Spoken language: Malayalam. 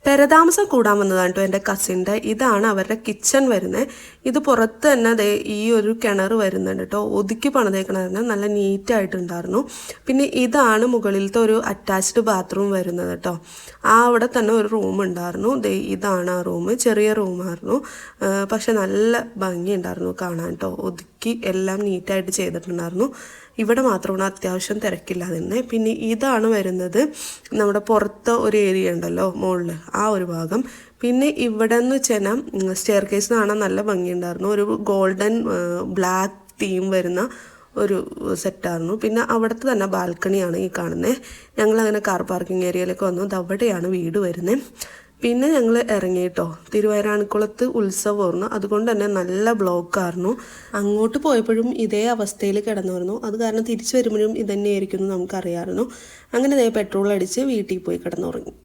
പെരതാമസം കൂടാൻ വന്നതാണ് കേട്ടോ എൻ്റെ കസിൻ്റെ. ഇതാണ് അവരുടെ കിച്ചൺ വരുന്നത്. ഇത് പുറത്ത് തന്നെ ദേ ഈ ഒരു കിണർ വരുന്നുണ്ട് കേട്ടോ. ഒതുക്കി പണിതേക്കണതിന് നല്ല നീറ്റായിട്ടുണ്ടായിരുന്നു. പിന്നെ ഇതാണ് മുകളിലത്തെ ഒരു അറ്റാച്ച്ഡ് ബാത്റൂം വരുന്നത് കേട്ടോ. അവിടെ തന്നെ ഒരു റൂം ഉണ്ടായിരുന്നു. ദേ ഇതാണ് ആ റൂം. ചെറിയ റൂമായിരുന്നു, പക്ഷെ നല്ല ഭംഗിയുണ്ടായിരുന്നു കാണാൻ കേട്ടോ. ഒതുക്കി എല്ലാം നീറ്റായിട്ട് ചെയ്തിട്ടുണ്ടായിരുന്നു. ഇവിടെ മാത്രമാണ് അത്യാവശ്യം തിരക്കില്ലാതെ. പിന്നെ ഇതാണ് വരുന്നത് നമ്മുടെ പുറത്തെ ഒരു ഏരിയ ഉണ്ടല്ലോ മുകളിൽ, ആ ഒരു ഭാഗം. പിന്നെ ഇവിടെ എന്ന് വെച്ചാൽ സ്റ്റെയർ കേസ് കാണാൻ നല്ല ഭംഗിയുണ്ടായിരുന്നു. ഒരു ഗോൾഡൻ ബ്ലാക്ക് തീം വരുന്ന ഒരു സെറ്റായിരുന്നു. പിന്നെ അവിടുത്തെ തന്നെ ബാൽക്കണിയാണ് ഈ കാണുന്നത്. ഞങ്ങളങ്ങനെ കാർ പാർക്കിംഗ് ഏരിയയിലേക്ക് വന്നു. അവിടെയാണ് വീട് വരുന്നത്. പിന്നെ ഞങ്ങൾ ഇറങ്ങിയിട്ടോ. തിരുവൈരാണിക്കുളത്ത് ഉത്സവമായിരുന്നു, അതുകൊണ്ട് തന്നെ നല്ല ബ്ലോക്കായിരുന്നു. അങ്ങോട്ട് പോയപ്പോഴും ഇതേ അവസ്ഥയിൽ കിടന്നിരുന്നു. അത് കാരണം തിരിച്ചു വരുമ്പോഴും ഇതന്നെയായിരിക്കും എന്ന് നമുക്കറിയാമായിരുന്നു. അങ്ങനെ പെട്രോൾ അടിച്ച് വീട്ടിൽ പോയി കിടന്നുറങ്ങി.